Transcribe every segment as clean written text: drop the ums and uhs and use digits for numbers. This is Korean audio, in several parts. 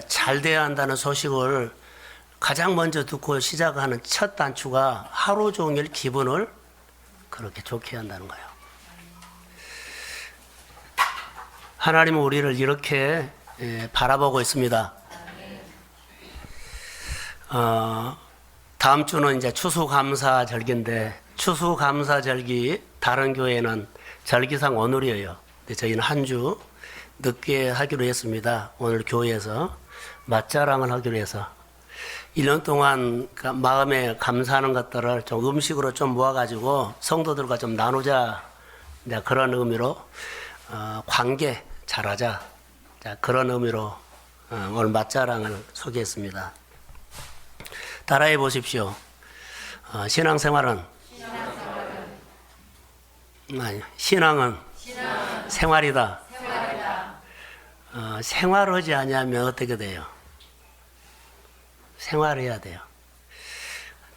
잘 돼야 한다는 소식을 가장 먼저 듣고 시작하는 첫 단추가 하루 종일 기분을 그렇게 좋게 한다는 거예요. 하나님은 우리를 이렇게 바라보고 있습니다. 다음 주는 이제 추수감사절기인데, 추수감사절기 다른 교회는 절기상 오늘이에요. 근데 저희는 한 주 늦게 하기로 했습니다. 오늘 교회에서 맛자랑을 하기로 해서 1년 동안 마음에 감사하는 것들을 좀 음식으로 좀 모아가지고 성도들과 좀 나누자, 그런 의미로 관계 잘하자, 그런 의미로 오늘 맛자랑을 소개했습니다. 따라해 보십시오. 신앙은 생활이다. 생활하지 않으면 어떻게 돼요? 생활해야 돼요.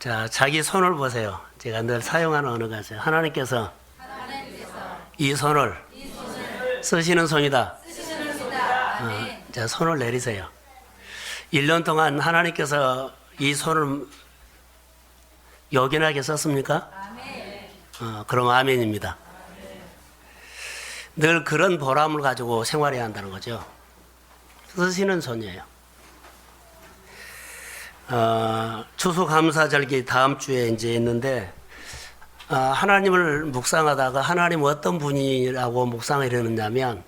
자, 자기 손을 보세요. 제가 늘 사용하는 언어가 있어요. 하나님께서 이 손을 쓰시는 손이다. 자, 손을 내리세요. 1년 동안 하나님께서 이 손을 요긴하게 썼습니까? 그럼 아멘입니다. 늘 그런 보람을 가지고 생활해야 한다는 거죠. 쓰시는 손이에요. 추수감사절기 다음 주에 이제 있는데, 하나님을 묵상하다가 하나님 어떤 분이라고 묵상을 했느냐면,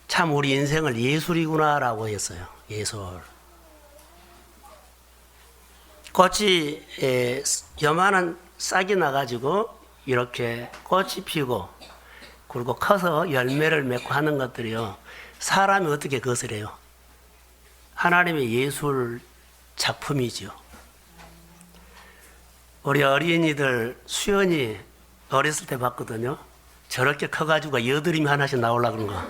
참 우리 인생을 예술이구나라고 했어요. 예술. 꽃이 요만한 싹이 나가지고 이렇게 꽃이 피고 그리고 커서 열매를 맺고 하는 것들이요, 사람이 어떻게 그것을 해요? 하나님의 예술 작품이죠. 우리 어린이들 수연이 어렸을 때 봤거든요. 저렇게 커가지고 여드름이 하나씩 나오려고 그런 거.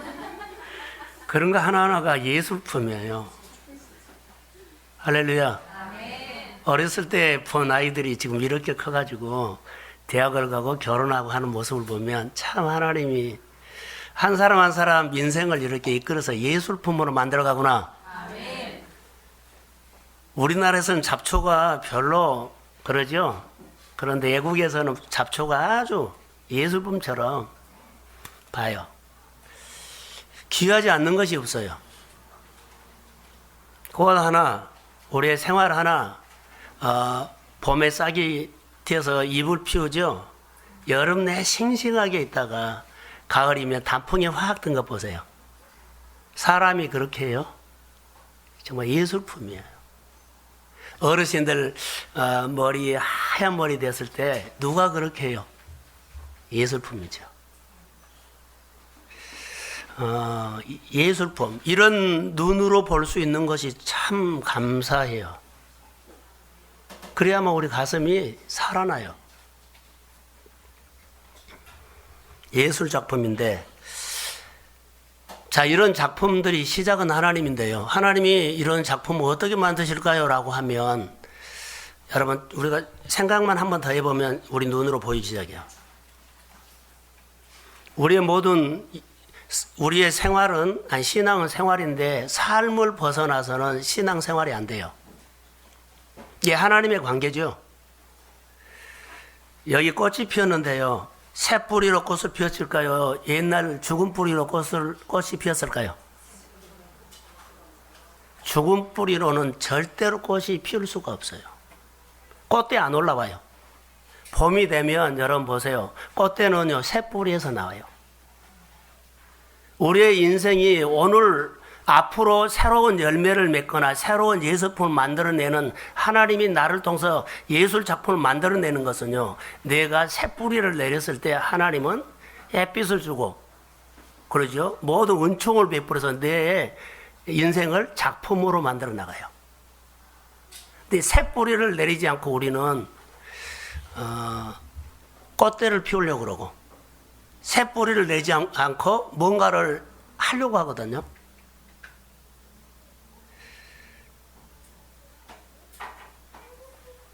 그런 거 하나하나가 예술품이에요. 할렐루야. 어렸을 때 본 아이들이 지금 이렇게 커가지고 대학을 가고 결혼하고 하는 모습을 보면 참 하나님이 한 사람 한 사람 인생을 이렇게 이끌어서 예술품으로 만들어가구나. 우리나라에서는 잡초가 별로 그러죠. 그런데 외국에서는 잡초가 아주 예술품처럼 봐요. 귀하지 않는 것이 없어요. 꽃 하나, 우리의 생활 하나, 봄에 싹이 튀어서 잎을 피우죠. 여름 내 싱싱하게 있다가 가을이면 단풍이 확 든 것 보세요. 사람이 그렇게 해요. 정말 예술품이에요. 어르신들 머리 하얀 머리 됐을 때 누가 그렇게 해요? 예술품이죠. 예술품, 이런 눈으로 볼 수 있는 것이 참 감사해요. 그래야만 우리 가슴이 살아나요. 예술 작품인데, 자, 이런 작품들이 시작은 하나님인데요. 하나님이 이런 작품을 어떻게 만드실까요? 라고 하면, 여러분, 우리가 생각만 한번 더 해보면 우리 눈으로 보이기 시작해요. 우리의 생활은, 신앙은 생활인데, 삶을 벗어나서는 신앙 생활이 안 돼요. 이게 하나님의 관계죠. 여기 꽃이 피었는데요. 새 뿌리로 꽃을 피웠을까요? 옛날 죽은 뿌리로 꽃이 피었을까요? 죽은 뿌리로는 절대로 꽃이 피울 수가 없어요. 꽃대 안 올라와요. 봄이 되면 여러분 보세요. 꽃대는요, 새 뿌리에서 나와요. 우리의 인생이 오늘 앞으로 새로운 열매를 맺거나 새로운 예술품을 만들어내는, 하나님이 나를 통해서 예술 작품을 만들어내는 것은요, 내가 새 뿌리를 내렸을 때 하나님은 햇빛을 주고, 그러죠? 모든 은총을 베풀어서 내 인생을 작품으로 만들어 나가요. 근데 새 뿌리를 내리지 않고 우리는 꽃대를 피우려고 그러고, 새 뿌리를 내지 않고 뭔가를 하려고 하거든요.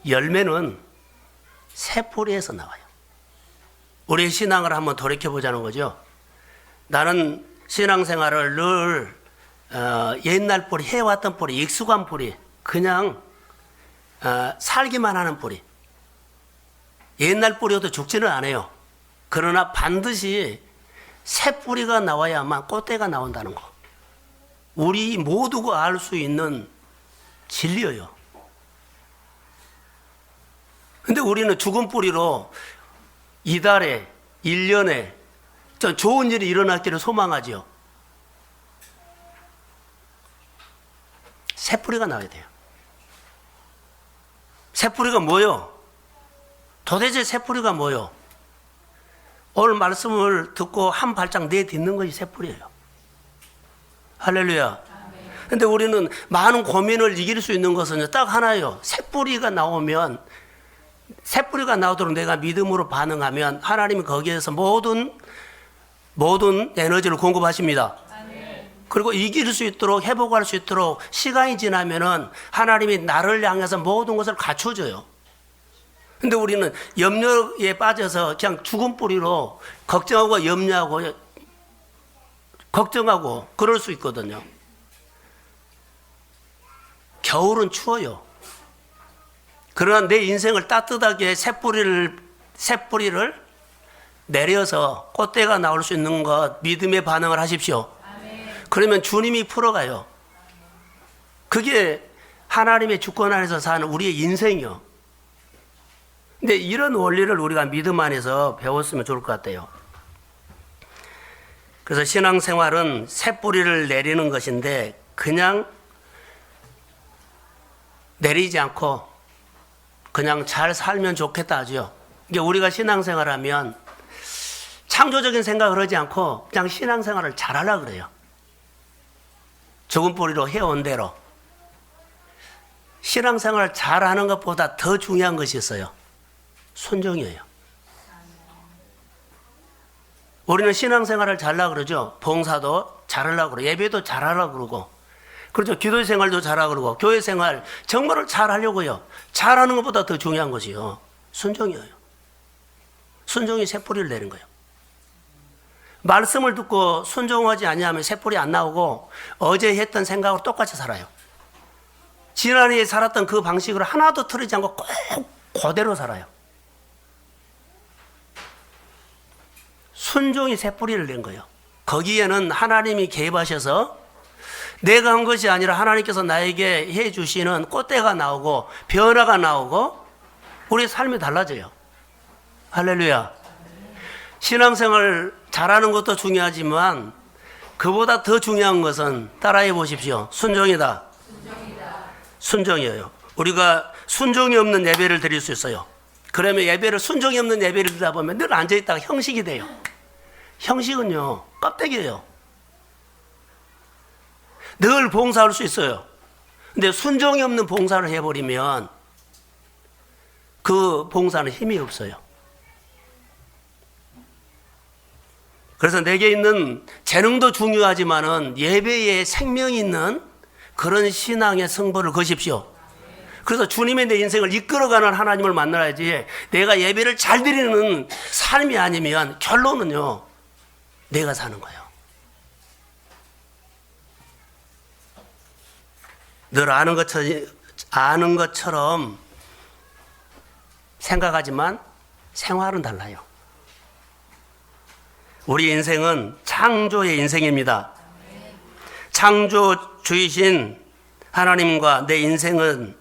열매는 새 뿌리에서 나와요. 우리의 신앙을 한번 돌이켜보자는 거죠. 나는 신앙생활을 늘 옛날 뿌리, 해왔던 뿌리, 익숙한 뿌리, 그냥 살기만 하는 뿌리. 옛날 뿌리도 죽지는 않아요. 그러나 반드시 새 뿌리가 나와야만 꽃대가 나온다는 거. 우리 모두가 알 수 있는 진리예요. 근데 우리는 죽은 뿌리로 이달에, 1년에 좋은 일이 일어났기를 소망하지요. 새 뿌리가 나와야 돼요. 새 뿌리가 뭐요? 도대체 새 뿌리가 뭐요? 오늘 말씀을 듣고 한 발짝 내딛는 것이 새 뿌리예요. 할렐루야. 근데 우리는 많은 고민을 이길 수 있는 것은 딱 하나예요. 새 뿌리가 나오면, 새 뿌리가 나오도록 내가 믿음으로 반응하면 하나님이 거기에서 모든 에너지를 공급하십니다. 그리고 이길 수 있도록, 회복할 수 있도록 시간이 지나면은 하나님이 나를 향해서 모든 것을 갖춰줘요. 근데 우리는 염려에 빠져서 그냥 죽은 뿌리로 걱정하고 염려하고 걱정하고 그럴 수 있거든요. 겨울은 추워요. 그러나 내 인생을 따뜻하게 새 뿌리를 내려서 꽃대가 나올 수 있는 것, 믿음의 반응을 하십시오. 그러면 주님이 풀어가요. 그게 하나님의 주권 안에서 사는 우리의 인생이요. 근데 이런 원리를 우리가 믿음 안에서 배웠으면 좋을 것 같아요. 그래서 신앙생활은 새 뿌리를 내리는 것인데 그냥 내리지 않고 그냥 잘 살면 좋겠다 하죠. 이게 우리가 신앙생활하면 창조적인 생각을 하지 않고 그냥 신앙생활을 잘하려고 그래요. 죽은 뿌리로 해온 대로. 신앙생활을 잘하는 것보다 더 중요한 것이 있어요. 순종이에요. 우리는 신앙생활을 잘하려고 그러죠. 봉사도 잘하려고 그러고 예배도 잘하려고 그러고 그렇죠. 기도 생활도 잘하고 그러고 교회 생활 정말을 잘하려고요. 잘하는 것보다 더 중요한 것이요. 순종이에요. 순종이 새뿌리를 내는 거예요. 말씀을 듣고 순종하지 아니하면 새뿌리 안 나오고 어제 했던 생각으로 똑같이 살아요. 지난해 살았던 그 방식으로 하나도 틀리지 않고 꼭 그대로 살아요. 순종이 새뿌리를 낸 거예요. 거기에는 하나님이 개입하셔서 내가 한 것이 아니라 하나님께서 나에게 해 주시는 꽃대가 나오고 변화가 나오고 우리의 삶이 달라져요. 할렐루야. 신앙생활 잘하는 것도 중요하지만 그보다 더 중요한 것은 따라해 보십시오. 순종이다. 순종이에요. 우리가 순종이 없는 예배를 드릴 수 있어요. 그러면 예배를 순종이 없는 예배를 드리다 보면 늘 앉아있다가 형식이 돼요. 형식은요 껍데기예요. 늘 봉사할 수 있어요. 근데 순종이 없는 봉사를 해버리면 그 봉사는 힘이 없어요. 그래서 내게 있는 재능도 중요하지만은 예배에 생명이 있는 그런 신앙의 승부를 거십시오. 그래서 주님의 내 인생을 이끌어가는 하나님을 만나야지 내가 예배를 잘 드리는 삶이 아니면 결론은요 내가 사는 거예요. 늘 아는 것처럼 생각하지만 생활은 달라요. 우리 인생은 창조의 인생입니다. 창조주이신 하나님과 내 인생은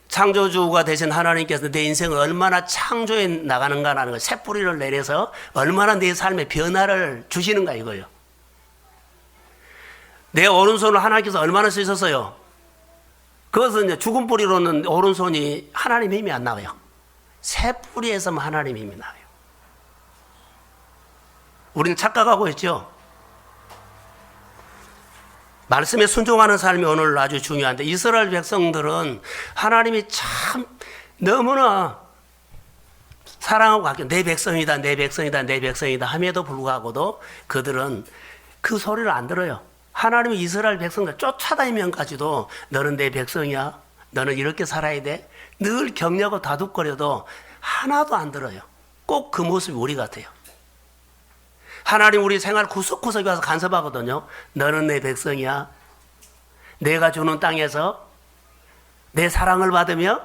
창조주가 되신 하나님께서 내 인생을 얼마나 창조해 나가는가라는 거, 새뿌리를 내려서 얼마나 내 삶에 변화를 주시는가 이거예요. 내 오른손을 하나님께서 얼마나 쓰셨어요? 그것은 이제 죽은 뿌리로는 오른손이 하나님의 힘이 안 나와요. 새뿌리에서만 하나님의 힘이 나와요. 우리는 착각하고 있죠. 말씀에 순종하는 삶이 오늘 아주 중요한데 이스라엘 백성들은 하나님이 참 너무나 사랑하고 아껴 내 백성이다 내 백성이다 내 백성이다 함에도 불구하고도 그들은 그 소리를 안 들어요. 하나님이 이스라엘 백성들 쫓아다니면까지도 너는 내 백성이야 너는 이렇게 살아야 돼 늘 격려하고 다독거려도 하나도 안 들어요. 꼭 그 모습이 우리 같아요. 하나님 우리 생활 구석구석에 와서 간섭하거든요. 너는 내 백성이야. 내가 주는 땅에서 내 사랑을 받으며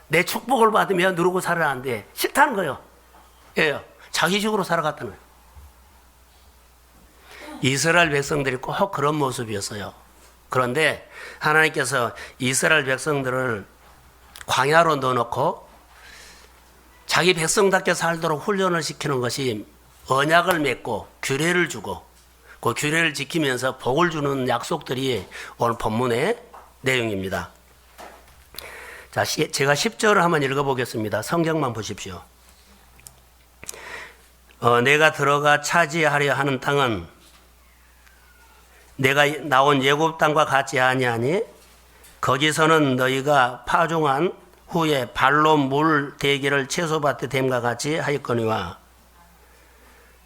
내 축복을 받으며 누르고 살아라는데 싫다는 거예요. 예요. 자기식으로 살아갔다는 거예요. 이스라엘 백성들이 꼭 그런 모습이었어요. 그런데 하나님께서 이스라엘 백성들을 광야로 넣어놓고 자기 백성답게 살도록 훈련을 시키는 것이 언약을 맺고 규례를 주고 그 규례를 지키면서 복을 주는 약속들이 오늘 본문의 내용입니다. 자, 제가 10절을 한번 읽어보겠습니다. 성경만 보십시오. 내가 들어가 차지하려 하는 땅은 내가 나온 애굽 땅과 같지 아니하니 거기서는 너희가 파종한 후에 발로 물 대기를 채소밭에 댐과 같이 하였거니와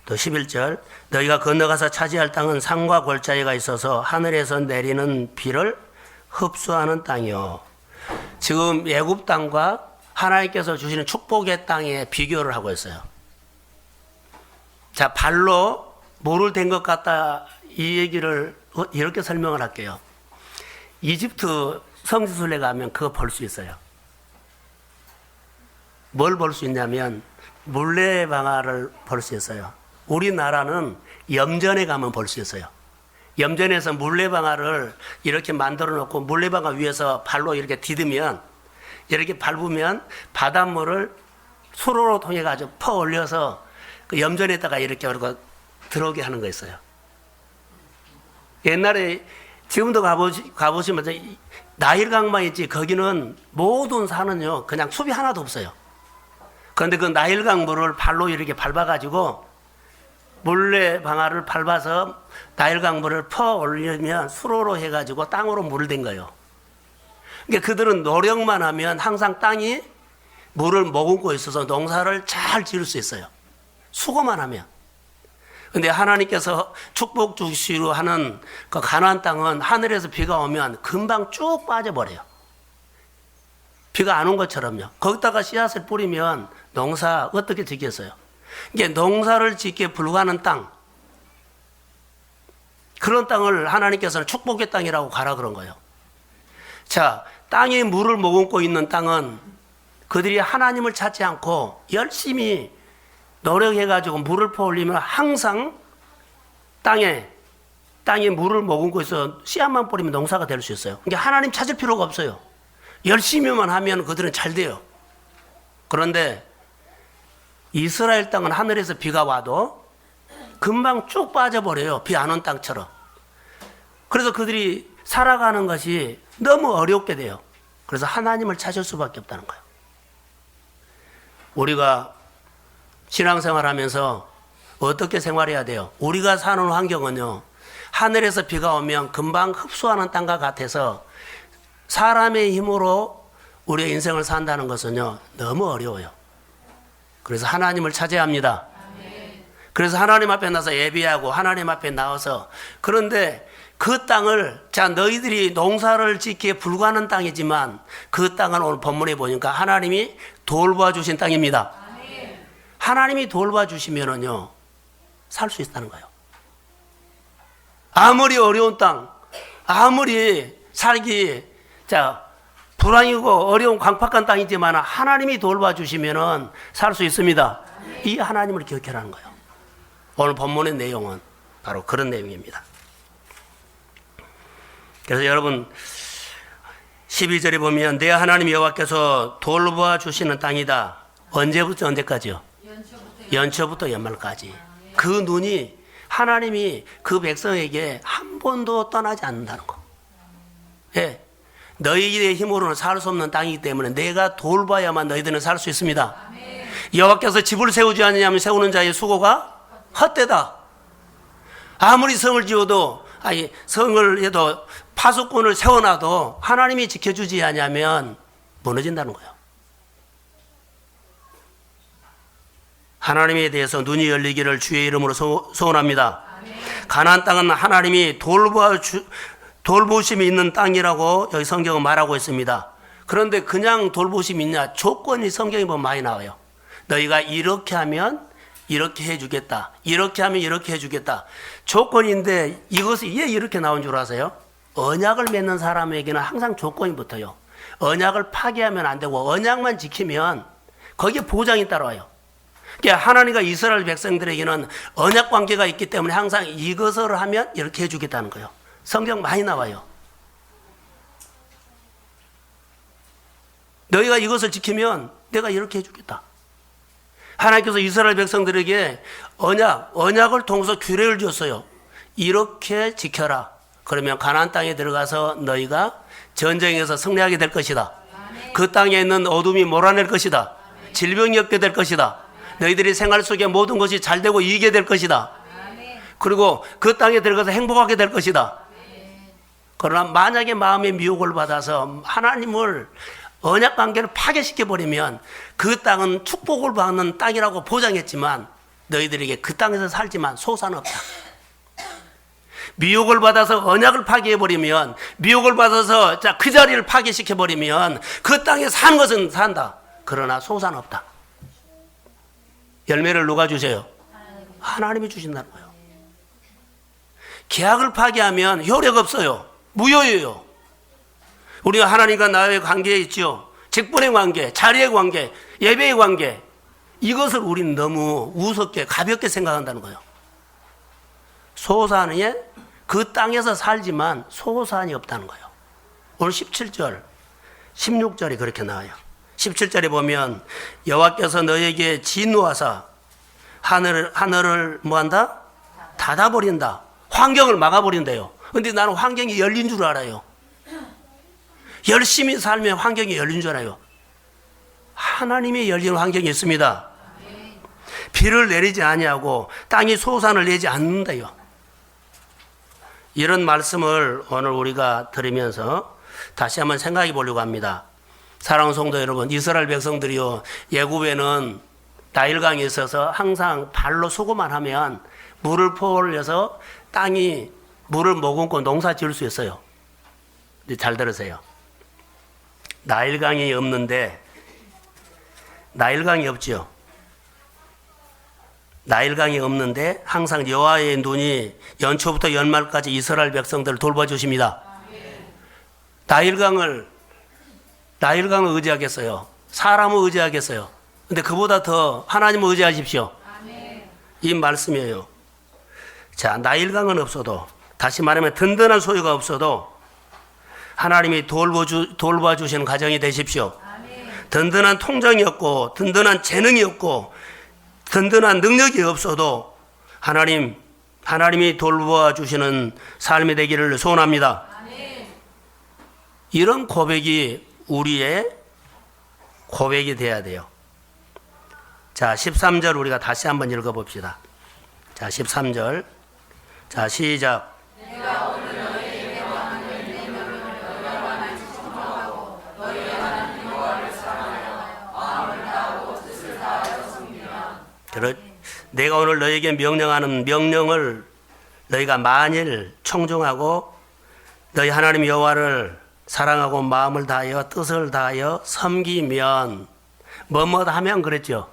또 11절 너희가 건너가서 차지할 땅은 산과 골짜기가 있어서 하늘에서 내리는 비를 흡수하는 땅이요. 지금 애굽 땅과 하나님께서 주시는 축복의 땅에 비교를 하고 있어요. 자, 발로 물을 댄 것 같다 이 얘기를 이렇게 설명을 할게요. 이집트 성지순례 가면 그거 볼 수 있어요. 뭘 볼 수 있냐면 물레방아를 볼 수 있어요. 우리나라는 염전에 가면 볼 수 있어요. 염전에서 물레방아를 이렇게 만들어 놓고 물레방아 위에서 발로 이렇게 디디면 이렇게 밟으면 바닷물을 수로로 통해 가지고 퍼 올려서 그 염전에다가 이렇게 들어오게 하는 거 있어요. 옛날에 지금도 가보시면 나일강만 있지 거기는 모든 산은요 그냥 숲이 하나도 없어요. 그런데 그 나일강 물을 발로 이렇게 밟아가지고 물레방아를 밟아서 나일강 물을 퍼 올리면 수로로 해가지고 땅으로 물을 댄 거예요. 그러니까 그들은 노력만 하면 항상 땅이 물을 머금고 있어서 농사를 잘 지을 수 있어요. 수고만 하면. 근데 하나님께서 축복 주시로 하는 그 가나안 땅은 하늘에서 비가 오면 금방 쭉 빠져버려요. 비가 안 온 것처럼요. 거기다가 씨앗을 뿌리면 농사 어떻게 짓겠어요? 이게 농사를 짓기에 불과한 땅, 그런 땅을 하나님께서는 축복의 땅이라고 가라 그런 거예요. 자, 땅에 물을 머금고 있는 땅은 그들이 하나님을 찾지 않고 열심히 노력해가지고 물을 퍼올리면 항상 땅에 물을 머금고 있어 씨앗만 뿌리면 농사가 될 수 있어요. 그러니까 하나님 찾을 필요가 없어요. 열심히만 하면 그들은 잘 돼요. 그런데 이스라엘 땅은 하늘에서 비가 와도 금방 쭉 빠져버려요. 비 안 온 땅처럼. 그래서 그들이 살아가는 것이 너무 어렵게 돼요. 그래서 하나님을 찾을 수밖에 없다는 거예요. 우리가 신앙생활 하면서 어떻게 생활해야 돼요? 우리가 사는 환경은요, 하늘에서 비가 오면 금방 흡수하는 땅과 같아서 사람의 힘으로 우리의 인생을 산다는 것은요, 너무 어려워요. 그래서 하나님을 찾아야 합니다. 그래서 하나님 앞에 나서 예배하고 하나님 앞에 나와서, 그런데 그 땅을, 자, 너희들이 농사를 짓기에 불과한 땅이지만 그 땅은 오늘 본문에 보니까 하나님이 돌봐 주신 땅입니다. 하나님이 돌봐 주시면은요, 살 수 있다는 거예요. 아무리 어려운 땅, 아무리 살기, 자, 불황이고 어려운 광팍한 땅이지만 하나님이 돌봐 주시면은 살 수 있습니다. 이 하나님을 기억하라는 거예요. 오늘 본문의 내용은 바로 그런 내용입니다. 그래서 여러분 12절에 보면 내 하나님 여호와께서 돌봐 주시는 땅이다. 언제부터 언제까지요? 연초부터 연말까지. 그 눈이 하나님이 그 백성에게 한 번도 떠나지 않는다는 거. 예. 너희의 힘으로는 살 수 없는 땅이기 때문에 내가 돌봐야만 너희들은 살 수 있습니다. 여호와께서 집을 세우지 않느냐면 세우는 자의 수고가 헛되다. 아무리 성을 지어도, 아니 성을 해도 파수꾼을 세워놔도 하나님이 지켜주지 않으면 무너진다는 거예요. 하나님에 대해서 눈이 열리기를 주의 이름으로 소원합니다. 가나안 땅은 하나님이 돌보심이 있는 땅이라고 여기 성경은 말하고 있습니다. 그런데 그냥 돌보심이 있냐? 조건이 성경에 보면 많이 나와요. 너희가 이렇게 하면 이렇게 해주겠다. 이렇게 하면 이렇게 해주겠다. 조건인데 이것이 왜 이렇게 나온 줄 아세요? 언약을 맺는 사람에게는 항상 조건이 붙어요. 언약을 파기하면 안 되고 언약만 지키면 거기에 보장이 따라와요. 그러니까 하나님과 이스라엘 백성들에게는 언약 관계가 있기 때문에 항상 이것을 하면 이렇게 해주겠다는 거예요. 성경 많이 나와요. 너희가 이것을 지키면 내가 이렇게 해주겠다. 하나님께서 이스라엘 백성들에게 언약을 통해서 규례를 줬어요. 이렇게 지켜라. 그러면 가나안 땅에 들어가서 너희가 전쟁에서 승리하게 될 것이다. 그 땅에 있는 어둠이 몰아낼 것이다. 질병이 없게 될 것이다. 너희들이 생활 속에 모든 것이 잘 되고 이기게 될 것이다. 그리고 그 땅에 들어가서 행복하게 될 것이다. 그러나 만약에 마음의 미혹을 받아서 하나님을 언약 관계를 파괴시켜버리면 그 땅은 축복을 받는 땅이라고 보장했지만 너희들에게 그 땅에서 살지만 소산은 없다. 미혹을 받아서 언약을 파괴해버리면, 미혹을 받아서 그 자리를 파괴시켜버리면 그 땅에 사는 것은 산다. 그러나 소산은 없다. 열매를 누가 주세요? 하나님이 주신다는 거예요. 계약을 파괴하면 효력 없어요. 무효예요. 우리가 하나님과 나의 관계에 있죠. 직분의 관계, 자리의 관계, 예배의 관계. 이것을 우리는 너무 우습게 가볍게 생각한다는 거예요. 소산에 그 땅에서 살지만 소산이 없다는 거예요. 오늘 17절, 16절이 그렇게 나와요. 17절에 보면 여호와께서 너에게 진노하사 하늘을 뭐한다? 닫아버린다. 환경을 막아버린대요. 근데 나는 환경이 열린 줄 알아요. 열심히 살면 환경이 열린 줄 알아요. 하나님이 열린 환경이 있습니다. 비를 내리지 아니하고 땅이 소산을 내지 않는다요. 이런 말씀을 오늘 우리가 들으면서 다시 한번 생각해 보려고 합니다. 사랑하는 성도 여러분, 이스라엘 백성들이요, 애굽에는 나일강이 있어서 항상 발로 수고만 하면 물을 퍼올려서 땅이 물을 머금고 농사 지을 수 있어요. 근데 잘 들으세요. 나일강이 없는데, 나일강이 없죠. 나일강이 없는데 항상 여호와의 눈이 연초부터 연말까지 이스라엘 백성들을 돌봐주십니다. 나일강을 의지하겠어요? 사람을 의지하겠어요? 근데 그보다 더 하나님을 의지하십시오. 이 말씀이에요. 자, 나일강은 없어도, 다시 말하면 든든한 소유가 없어도 하나님이 돌봐주시는 가정이 되십시오. 든든한 통장이 없고, 든든한 재능이 없고, 든든한 능력이 없어도 하나님이 돌봐주시는 삶이 되기를 소원합니다. 이런 고백이 우리의 고백이 돼야 돼요. 자, 13절 우리가 다시 한번 읽어봅시다. 자, 13절. 자, 시작. 내가 오늘 너희에게 명하는 내 명령을 너희가 만지 청하고 너희의 하나님 여호와를 사랑하여 마음을 다하고 뜻을 다하여 섬기면. 내가 오늘 너희에게 명령하는 명령을 너희가 만일 청중하고 너희 하나님 여호와를 사랑하고 마음을 다하여 뜻을 다하여 섬기면, 뭐뭐 하면 그랬죠.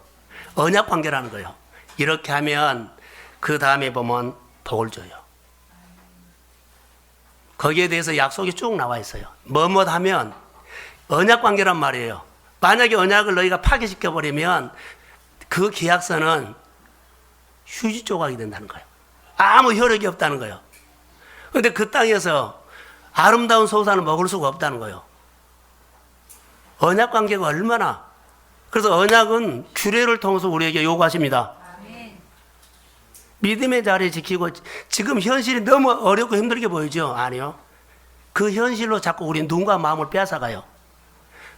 언약 관계라는 거예요. 이렇게 하면 그 다음에 보면 복을 줘요. 거기에 대해서 약속이 쭉 나와 있어요. 뭐뭐 하면 언약 관계란 말이에요. 만약에 언약을 너희가 파괴시켜버리면 그 계약서는 휴지 조각이 된다는 거예요. 아무 효력이 없다는 거예요. 그런데 그 땅에서 아름다운 소산을 먹을 수가 없다는 거예요. 언약 관계가 얼마나, 그래서 언약은 규례를 통해서 우리에게 요구하십니다. 믿음의 자리 지키고, 지금 현실이 너무 어렵고 힘들게 보이죠? 아니요. 그 현실로 자꾸 우리 눈과 마음을 빼앗아가요.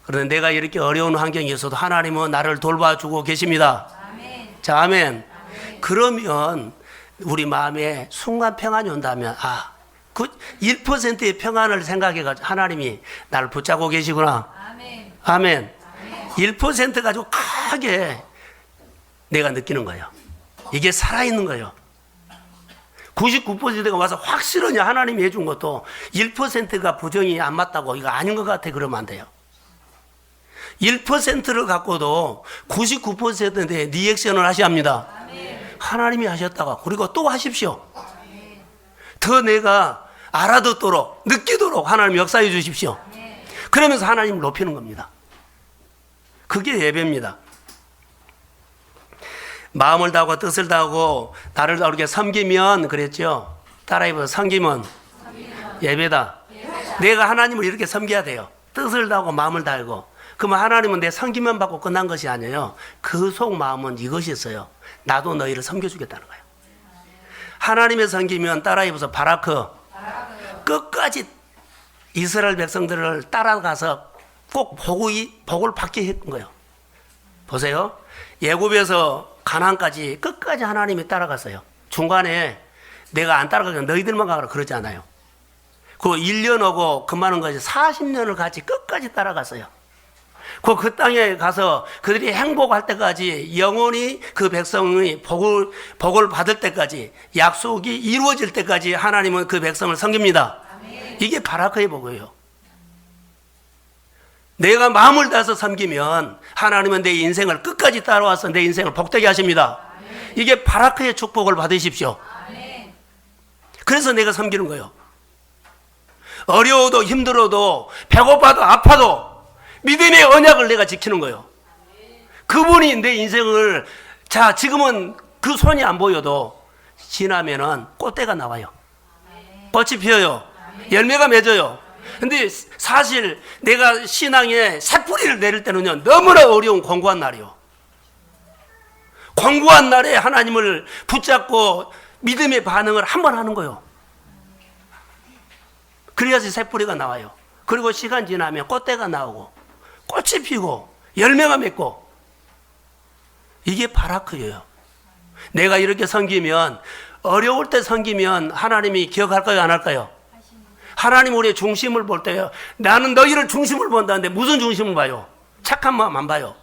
그런데 내가 이렇게 어려운 환경에 있어도 하나님은 나를 돌봐주고 계십니다. 아멘. 자, 아멘. 아멘. 그러면 우리 마음에 순간 평안이 온다면, 그 1%의 평안을 생각해가지고 하나님이 나를 붙잡고 계시구나. 아멘. 아멘. 1% 가지고 크게 내가 느끼는 거예요. 이게 살아있는 거예요. 99%가 와서 확실하냐 하나님이 해준 것도 1%가 부정이 안 맞다고 이거 아닌 것 같아 그러면 안 돼요. 1%를 갖고도 99%의 리액션을 하셔야 합니다. 아멘. 하나님이 하셨다가 그리고 또 하십시오. 더 내가 알아듣도록 느끼도록 하나님 역사해 주십시오. 그러면서 하나님을 높이는 겁니다. 그게 예배입니다. 마음을 다하고 뜻을 다하고 나를 다르게 섬기면 그랬죠. 따라해보세요. 섬기면 예배다. 내가 하나님을 이렇게 섬겨야 돼요. 뜻을 다하고 마음을 다하고. 그러면 하나님은 내 섬기면 받고 끝난 것이 아니에요. 그 속 마음은 이것이 있어요. 나도 너희를 섬겨주겠다는 거예요. 하나님의 섬기면 따라해보세요. 바라크. 끝까지 이스라엘 백성들을 따라가서 꼭 복을 받게 했던 거예요. 보세요. 예굽에서 가나안까지 끝까지 하나님이 따라갔어요. 중간에 내가 안 따라가면 너희들만 가라 그러지 않아요. 그 1년 오고 그만한 것이 40년을 같이 끝까지 따라갔어요. 그 땅에 가서 그들이 행복할 때까지 영원히 그 백성의 복을 받을 때까지 약속이 이루어질 때까지 하나님은 그 백성을 섬깁니다. 이게 바라크의 복이에요. 내가 마음을 다해서 섬기면 하나님은 내 인생을 끝까지 따라와서 내 인생을 복되게 하십니다. 이게 바라크의 축복을 받으십시오. 그래서 내가 섬기는 거예요. 어려워도 힘들어도 배고파도 아파도 믿음의 언약을 내가 지키는 거예요. 그분이 내 인생을 지금은 그 손이 안 보여도 지나면은 꽃대가 나와요. 꽃이 피어요. 열매가 맺어요. 근데 사실 내가 신앙에 새뿌리를 내릴 때는요, 너무나 어려운 공고한 날이요. 공고한 날에 하나님을 붙잡고 믿음의 반응을 한번 하는 거예요. 그래야지 새뿌리가 나와요. 그리고 시간 지나면 꽃대가 나오고 꽃이 피고 열매가 맺고. 이게 바라크예요. 내가 이렇게 섬기면, 어려울 때 섬기면 하나님이 기억할까요, 안 할까요? 하나님 우리의 중심을 볼 때요, 나는 너희를 중심을 본다는데 무슨 중심을 봐요? 착한 마음 안 봐요.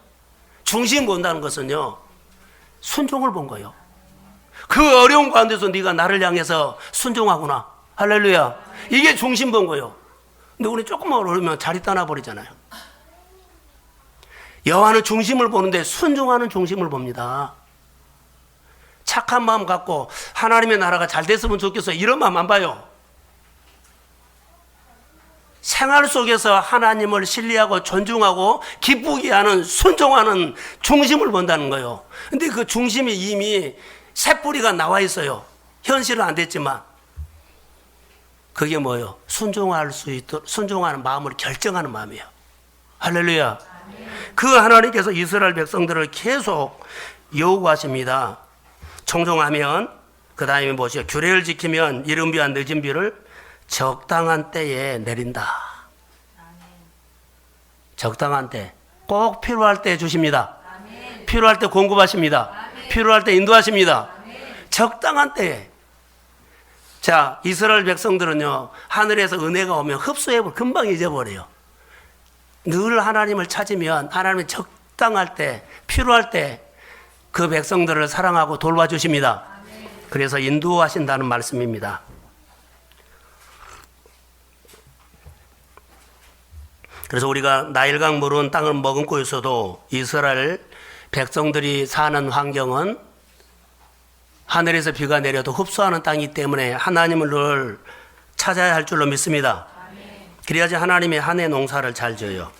중심 본다는 것은요, 순종을 본 거예요. 그 어려운 가운데서 네가 나를 향해서 순종하구나. 할렐루야. 이게 중심 본 거예요. 근데 우리 조금만 어려우면 자리 떠나버리잖아요. 여호와는 중심을 보는데 순종하는 중심을 봅니다. 착한 마음 갖고 하나님의 나라가 잘 됐으면 좋겠어, 이런 마음 안 봐요. 생활 속에서 하나님을 신뢰하고 존중하고 기쁘게 하는, 순종하는 중심을 본다는 거예요. 근데 그 중심이 이미 새뿌리가 나와 있어요. 현실은 안 됐지만. 그게 뭐예요? 순종할 수 있도록, 순종하는 마음을 결정하는 마음이에요. 할렐루야. 그 하나님께서 이스라엘 백성들을 계속 요구하십니다. 청종하면, 그 다음에 뭐죠? 규례를 지키면 이른 비와 늦은 비를 적당한 때에 내린다. 적당한 때, 꼭 필요할 때 주십니다. 필요할 때 공급하십니다. 필요할 때 인도하십니다. 적당한 때에. 자, 이스라엘 백성들은요, 하늘에서 은혜가 오면 흡수해버려, 금방 잊어버려요. 늘 하나님을 찾으면 하나님이 적당할 때, 필요할 때 그 백성들을 사랑하고 돌봐주십니다. 그래서 인도하신다는 말씀입니다. 그래서 우리가 나일강 물은 땅을 머금고 있어도 이스라엘 백성들이 사는 환경은 하늘에서 비가 내려도 흡수하는 땅이기 때문에 하나님을 늘 찾아야 할 줄로 믿습니다. 그래야지 하나님의 한 해 농사를 잘 지어요.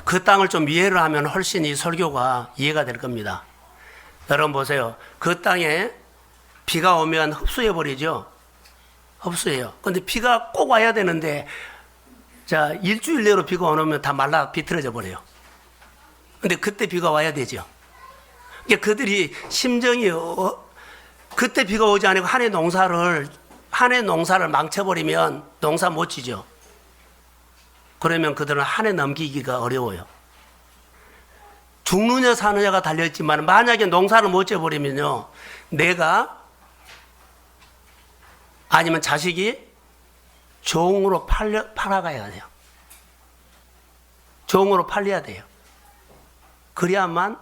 그 땅을 좀 이해를 하면 훨씬 이 설교가 이해가 될 겁니다. 여러분 보세요. 그 땅에 비가 오면 흡수해버리죠. 흡수해요. 근데 비가 꼭 와야 되는데, 자, 일주일 내로 비가 오면 다 말라 비틀어져 버려요. 근데 그때 비가 와야 되죠. 그러니까 그들이 심정이, 그때 비가 오지 않고 한 해 농사를 망쳐버리면 농사 못 지죠. 그러면 그들은 한 해 넘기기가 어려워요. 죽느냐 사느냐가 달려있지만 만약에 농사를 못 지어버리면요, 내가 아니면 자식이 종으로 팔아가야 돼요. 종으로 팔려야 돼요. 그래야만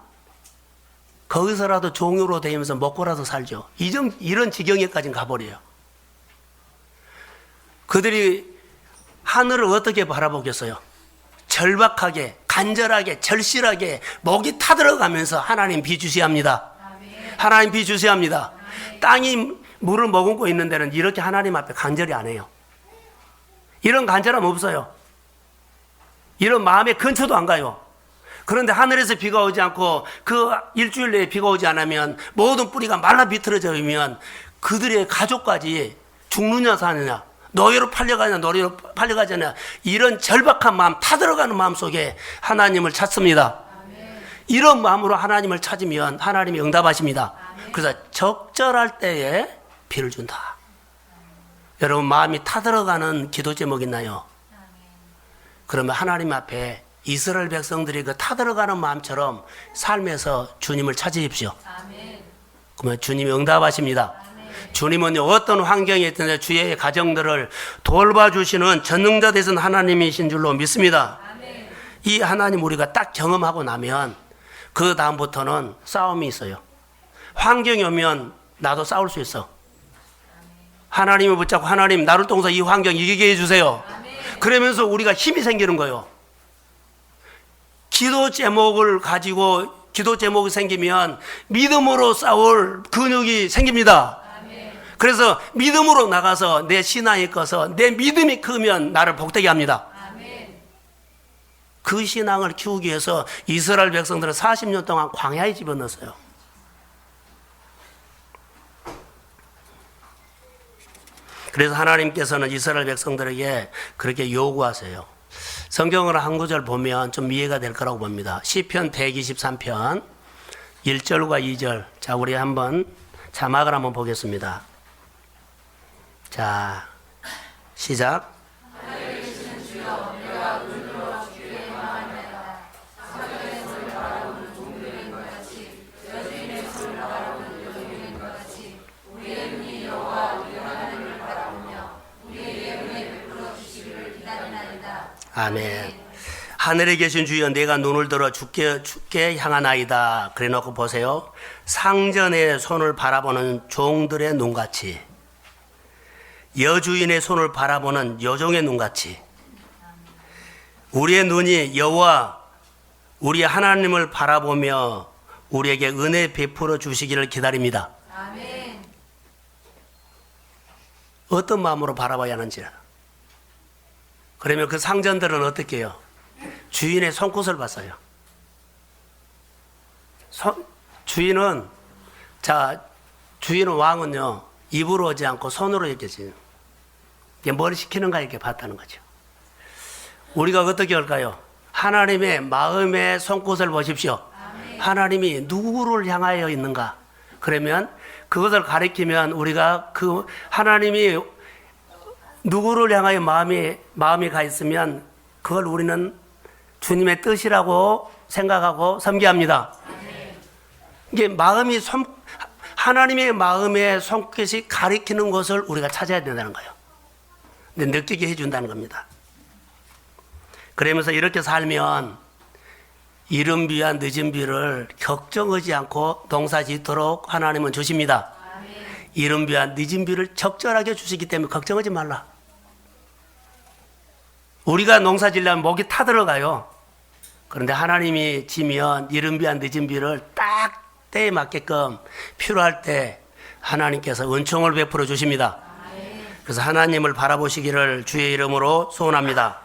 거기서라도 종으로 되면서 먹고라도 살죠. 이런 지경에까지 가버려요. 그들이 하늘을 어떻게 바라보겠어요? 절박하게, 간절하게, 절실하게 목이 타들어가면서 하나님 비 주셔야 합니다. 하나님 비 주셔야 합니다. 땅이 물을 머금고 있는 데는 이렇게 하나님 앞에 간절히 안 해요. 이런 간절함 없어요. 이런 마음의 근처도 안 가요. 그런데 하늘에서 비가 오지 않고 그 일주일 내에 비가 오지 않으면 모든 뿌리가 말라 비틀어져 있으면 그들의 가족까지 죽느냐 사느냐, 노예로 팔려가냐 노예로 팔려가느냐, 이런 절박한 마음, 타들어가는 마음 속에 하나님을 찾습니다. 이런 마음으로 하나님을 찾으면 하나님이 응답하십니다. 그래서 적절할 때에 비를 준다. 여러분, 마음이 타들어가는 기도 제목 있나요? 그러면 하나님 앞에 이스라엘 백성들이 그 타들어가는 마음처럼 삶에서 주님을 찾으십시오. 그러면 주님이 응답하십니다. 주님은 어떤 환경에 있든지 주의 가정들을 돌봐주시는 전능자 되신 하나님이신 줄로 믿습니다. 이 하나님 우리가 딱 경험하고 나면 그 다음부터는 싸움이 있어요. 환경이 오면 나도 싸울 수 있어. 하나님을 붙잡고 하나님 나를 통해서 이 환경 이기게 해주세요. 그러면서 우리가 힘이 생기는 거예요. 기도 제목을 가지고 기도 제목이 생기면 믿음으로 싸울 근육이 생깁니다. 그래서 믿음으로 나가서 내 신앙이 커서 내 믿음이 크면 나를 복되게 합니다. 그 신앙을 키우기 위해서 이스라엘 백성들은 40년 동안 광야에 집어넣었어요. 그래서 하나님께서는 이스라엘 백성들에게 그렇게 요구하세요. 성경을 한 구절 보면 좀 이해가 될 거라고 봅니다. 시편 123편 1절과 2절. 자, 우리 한번 자막을 한번 보겠습니다. 자, 시작. 아멘. 하늘에 계신 주여, 내가 눈을 들어 주께 향하나이다. 그래 놓고 보세요. 상전의 손을 바라보는 종들의 눈같이, 여주인의 손을 바라보는 여종의 눈같이 우리의 눈이 여호와 우리 하나님을 바라보며 우리에게 은혜 베풀어 주시기를 기다립니다. 아멘. 어떤 마음으로 바라봐야 하는지. 그러면 그 상전들은 어떻게 해요? 주인의 손끝을 봤어요. 주인은 왕은요, 입으로 오지 않고 손으로 얘기해요. 뭘 시키는가 이렇게 봤다는 거죠. 우리가 어떻게 할까요? 하나님의 마음의 손끝을 보십시오. 아멘. 하나님이 누구를 향하여 있는가? 그러면 그것을 가리키면 우리가 그 하나님이 누구를 향하여 마음이 가 있으면 그걸 우리는 주님의 뜻이라고 생각하고 섬기합니다. 이게 하나님의 마음의 손끝이 가리키는 것을 우리가 찾아야 된다는 거예요. 근데 느끼게 해준다는 겁니다. 그러면서 이렇게 살면 이른 비와 늦은 비를 걱정하지 않고 농사 짓도록 하나님은 주십니다. 이른 비와 늦은 비를 적절하게 주시기 때문에 걱정하지 말라. 우리가 농사 지려면 목이 타들어가요. 그런데 하나님이 지면 이른 비와 늦은 비를 딱 때에 맞게끔 필요할 때 하나님께서 은총을 베풀어 주십니다. 그래서 하나님을 바라보시기를 주의 이름으로 소원합니다.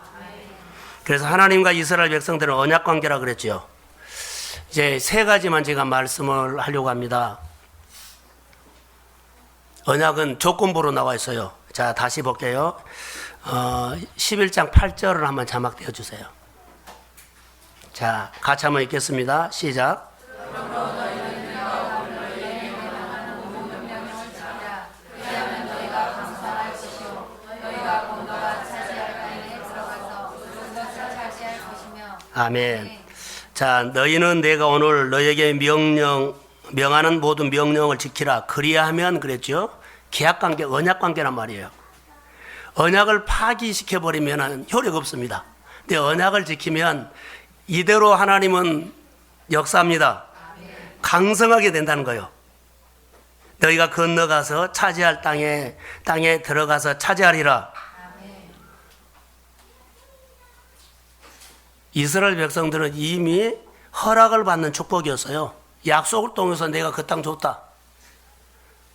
그래서 하나님과 이스라엘 백성들은 언약 관계라 그랬죠. 이제 세 가지만 제가 말씀을 하려고 합니다. 언약은 조건부로 나와 있어요. 자, 다시 볼게요. 11장 8절을 한번 자막 띄워주세요. 자, 같이 한번 읽겠습니다. 시작. 아멘. 자, 너희는 내가 오늘 너에게 명하는 모든 명령을 지키라. 그리하면 그랬죠. 계약관계, 언약관계란 말이에요. 언약을 파기시켜버리면 효력 없습니다. 근데 언약을 지키면 이대로 하나님은 역사합니다. 강성하게 된다는 거예요. 너희가 건너가서 차지할 땅에 들어가서 차지하리라. 이스라엘 백성들은 이미 허락을 받는 축복이었어요. 약속을 통해서 내가 그 땅 줬다.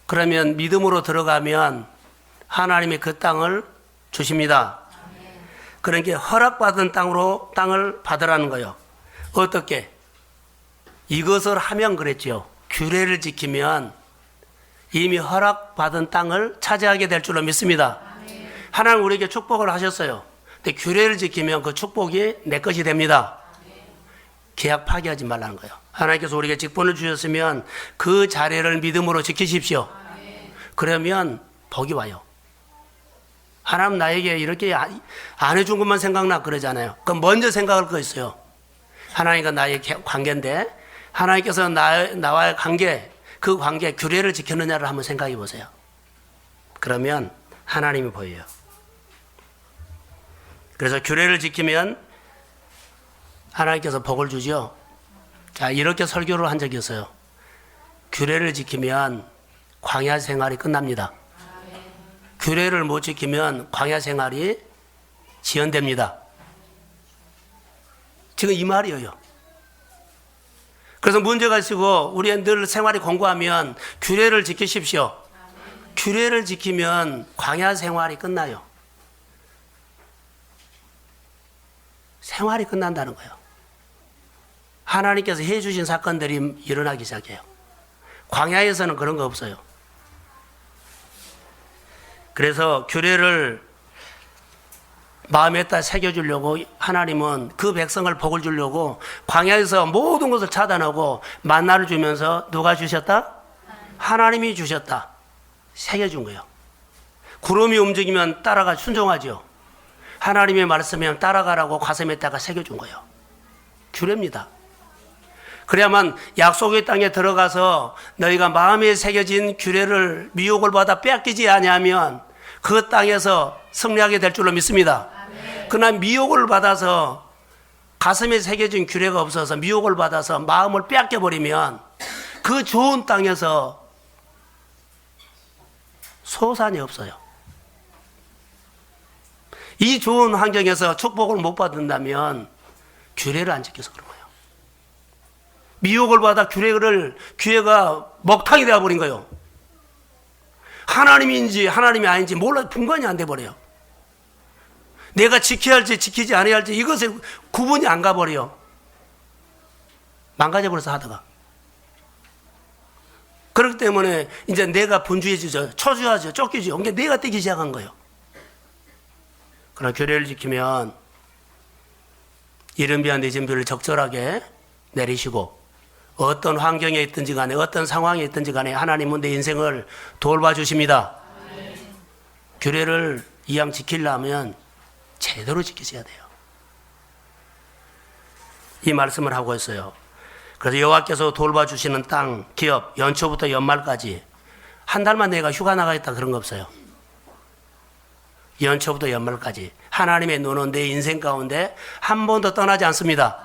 그러면 믿음으로 들어가면 하나님이 그 땅을 주십니다. 그러니까 허락받은 땅을 받으라는 거예요. 어떻게? 이것을 하면 그랬죠. 규례를 지키면 이미 허락받은 땅을 차지하게 될 줄로 믿습니다. 하나님 우리에게 축복을 하셨어요. 근데 규례를 지키면 그 축복이 내 것이 됩니다. 계약 파기하지 말라는 거예요. 하나님께서 우리에게 직분을 주셨으면 그 자리를 믿음으로 지키십시오. 그러면 복이 와요. 하나님 나에게 이렇게 안 해준 것만 생각나 그러잖아요. 그럼 먼저 생각할 거 있어요. 하나님과 나의 관계인데 하나님께서 나와의 관계, 그 관계 규례를 지켰느냐를 한번 생각해 보세요. 그러면 하나님이 보여요. 그래서 규례를 지키면 하나님께서 복을 주죠. 자, 이렇게 설교를 한 적이 있어요. 규례를 지키면 광야 생활이 끝납니다. 규례를 못 지키면 광야 생활이 지연됩니다. 지금 이 말이에요. 그래서 문제가 있고 우리 늘 생활이 공고하면 규례를 지키십시오. 규례를 지키면 광야 생활이 끝나요. 생활이 끝난다는 거예요. 하나님께서 해주신 사건들이 일어나기 시작해요. 광야에서는 그런 거 없어요. 그래서 규례를 마음에다 새겨주려고 하나님은 그 백성을 복을 주려고 광야에서 모든 것을 차단하고 만나를 주면서 누가 주셨다? 하나님이 주셨다. 새겨준 거예요. 구름이 움직이면 따라가 순종하죠. 하나님의 말씀이면 따라가라고 가슴에다가 새겨준 거예요. 규례입니다. 그래야만 약속의 땅에 들어가서 너희가 마음에 새겨진 규례를 미혹을 받아 빼앗기지 아니하면 그 땅에서 승리하게 될 줄로 믿습니다. 그러나 미혹을 받아서 가슴에 새겨진 규례가 없어서 미혹을 받아서 마음을 빼앗겨 버리면 그 좋은 땅에서 소산이 없어요. 이 좋은 환경에서 축복을 못 받는다면 규례를 안 지켜서 그런 거예요. 미혹을 받아 규례가 먹탕이 되어버린 거예요. 하나님인지 하나님이 아닌지 몰라 분간이 안 돼버려요. 내가 지켜야 할지 지키지 않아야 할지 이것에 구분이 안 가버려요. 망가져버려서 하다가. 그렇기 때문에 이제 내가 분주해지죠. 초조하죠. 쫓기죠. 그러니까 내가 뛰기 시작한 거예요. 그러나 규례를 지키면 이른비와 늦은비를 적절하게 내리시고 어떤 환경에 있든지 간에 어떤 상황에 있든지 간에 하나님은 내 인생을 돌봐주십니다. 규례를 이왕 지키려면 제대로 지키셔야 돼요. 이 말씀을 하고 있어요. 그래서 여호와께서 돌봐주시는 땅, 기업, 연초부터 연말까지 한 달만 내가 휴가 나가겠다 그런 거 없어요. 연초부터 연말까지 하나님의 눈은 내 인생 가운데 한 번도 떠나지 않습니다.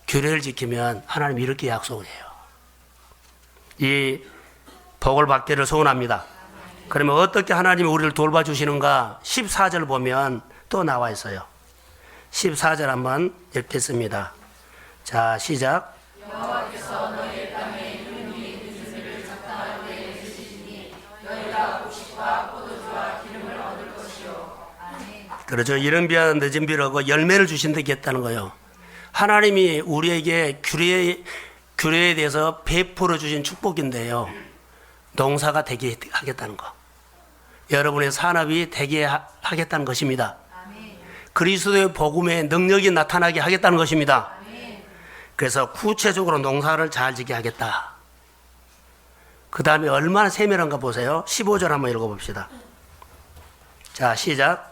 규례를 지키면 하나님이 이렇게 약속을 해요. 이 복을 받기를 소원합니다. 그러면 어떻게 하나님이 우리를 돌봐주시는가 14절 보면 또 나와 있어요. 14절 한번 읽겠습니다. 자, 시작. 여호와께서 너희 땅에 이른 비 늦은 비를 적당하게 내주시니 너희가 곡식과 포도주와 기름을 얻을 것이요. 그렇죠. 이른 비와 늦은 비를 얻고 열매를 주신다겠다는 거예요. 하나님이 우리에게 규례에 대해서 베풀어 주신 축복인데요. 농사가 되게 하겠다는 거. 여러분의 산업이 되게 하겠다는 것입니다. 그리스도의 복음의 능력이 나타나게 하겠다는 것입니다. 그래서 구체적으로 농사를 잘 지게 하겠다. 그 다음에 얼마나 세밀한가 보세요. 15절 한번 읽어봅시다. 자, 시작.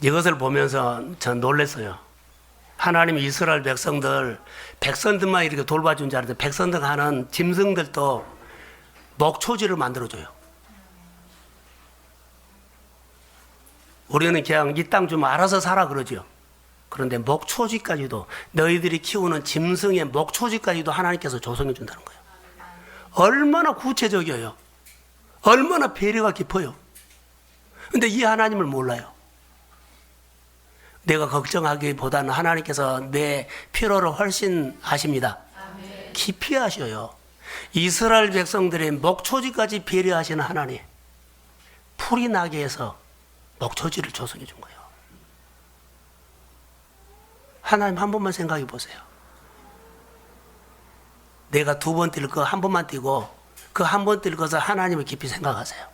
이것을 보면서 전 놀랐어요. 하나님이 이스라엘 백성들만 이렇게 돌봐준 줄 알았는데 백성들 하는 짐승들도 목초지를 만들어줘요. 우리는 그냥 이 땅 좀 알아서 살아 그러죠. 그런데 목초지까지도 너희들이 키우는 짐승의 목초지까지도 하나님께서 조성해 준다는 거예요. 얼마나 구체적이에요. 얼마나 배려가 깊어요. 근데 이 하나님을 몰라요. 내가 걱정하기보다는 하나님께서 내 필요를 훨씬 아십니다. 깊이 아셔요. 이스라엘 백성들의 목초지까지 배려하시는 하나님. 풀이 나게 해서 목초지를 조성해 준 거예요. 하나님 한 번만 생각해 보세요. 내가 두 번 뛸 거 한 번만 뛰고 그 한 번 뛸 것을 하나님을 깊이 생각하세요.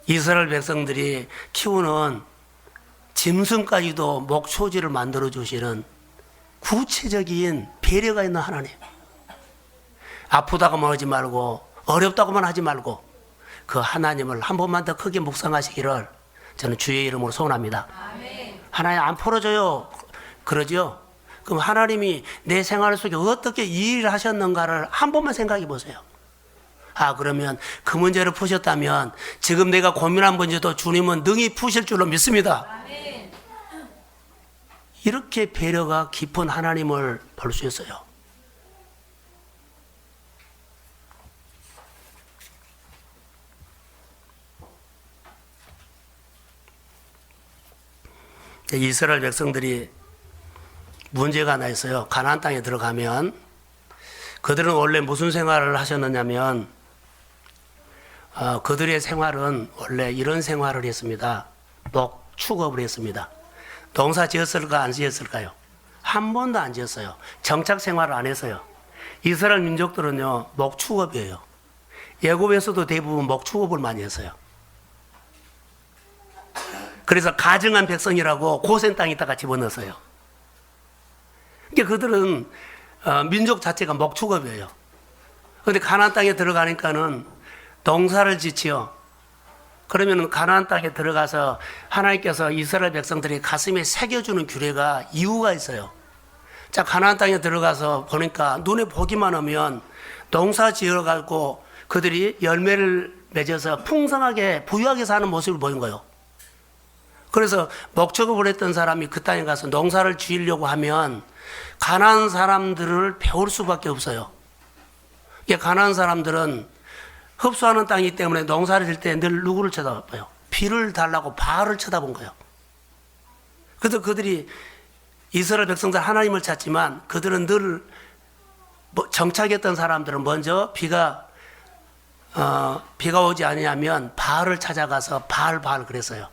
이스라엘 백성들이 키우는 짐승까지도 목초지를 만들어 주시는 구체적인 배려가 있는 하나님. 아프다고만 하지 말고 어렵다고만 하지 말고 그 하나님을 한 번만 더 크게 묵상하시기를 저는 주의 이름으로 소원합니다. 하나님 안 풀어줘요. 그러죠? 그럼 하나님이 내 생활 속에 어떻게 이 일을 하셨는가를 한 번만 생각해 보세요. 아, 그러면 그 문제를 푸셨다면 지금 내가 고민한 문제도 주님은 능히 푸실 줄로 믿습니다. 이렇게 배려가 깊은 하나님을 볼 수 있어요. 이스라엘 백성들이 문제가 하나 있어요. 가나안 땅에 들어가면 그들은 원래 무슨 생활을 하셨느냐면 그들의 생활은 원래 이런 생활을 했습니다. 목축업을 했습니다. 농사 지었을까 안 지었을까요? 한 번도 안 지었어요. 정착 생활을 안 했어요. 이스라엘 민족들은요 목축업이에요. 애굽에서도 대부분 목축업을 많이 했어요. 그래서 가증한 백성이라고 고센 땅에다가 집어넣었어요. 그러니까 그들은 민족 자체가 목축업이에요. 그런데 가나안 땅에 들어가니까는 농사를 짓지요. 그러면 가나안 땅에 들어가서 하나님께서 이스라엘 백성들이 가슴에 새겨주는 규례가 이유가 있어요. 자, 가나안 땅에 들어가서 보니까 눈에 보기만 하면 농사 지어가지고 그들이 열매를 맺어서 풍성하게 부유하게 사는 모습을 보인 거예요. 그래서 목축업을 했던 사람이 그 땅에 가서 농사를 지으려고 하면 가나안 사람들을 배울 수밖에 없어요. 가나안 사람들은 흡수하는 땅이기 때문에 농사를 질 때 늘 누구를 쳐다봐요? 비를 달라고 바알을 쳐다본 거예요. 그래서 그들이 이스라엘 백성들 하나님을 찾지만 그들은 늘 정착했던 사람들은 먼저 비가 오지 않으면 바알을 찾아가서 바알 그랬어요.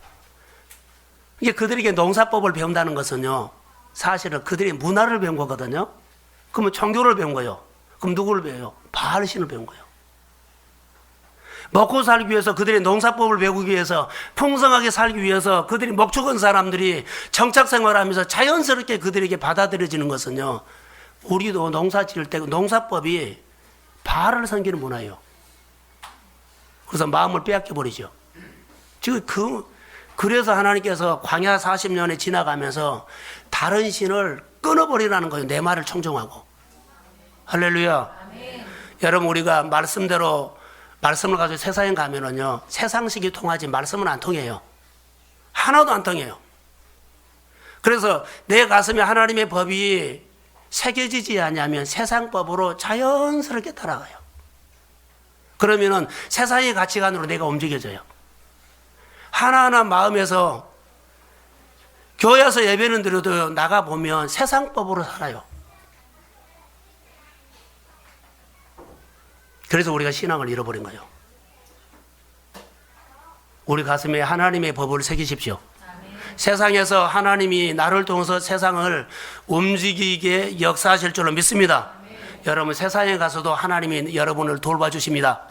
이게 그들에게 농사법을 배운다는 것은요, 사실은 그들의 문화를 배운 거거든요. 그러면 종교를 배운 거예요. 그럼 누구를 배워요? 바알 신을 배운 거예요. 먹고 살기 위해서 그들의 농사법을 배우기 위해서 풍성하게 살기 위해서 그들이 목축한 사람들이 정착 생활하면서 자연스럽게 그들에게 받아들여지는 것은요, 우리도 농사 지을 때 농사법이 바알을 섬기는 문화예요. 그래서 마음을 빼앗겨 버리죠. 지금 그래서 하나님께서 광야 40년에 지나가면서 다른 신을 끊어버리라는 거예요. 내 말을 청종하고. 할렐루야. 아멘. 여러분, 우리가 말씀대로 말씀을 가지고 세상에 가면은요, 세상식이 통하지 말씀은 안 통해요. 하나도 안 통해요. 그래서 내 가슴에 하나님의 법이 새겨지지 않으면 세상 법으로 자연스럽게 따라가요. 그러면은 세상의 가치관으로 내가 움직여져요. 하나하나 마음에서 교회에서 예배는 드려도 나가보면 세상법으로 살아요. 그래서 우리가 신앙을 잃어버린 거예요. 우리 가슴에 하나님의 법을 새기십시오. 세상에서 하나님이 나를 통해서 세상을 움직이게 역사하실 줄로 믿습니다. 여러분, 세상에 가서도 하나님이 여러분을 돌봐주십니다.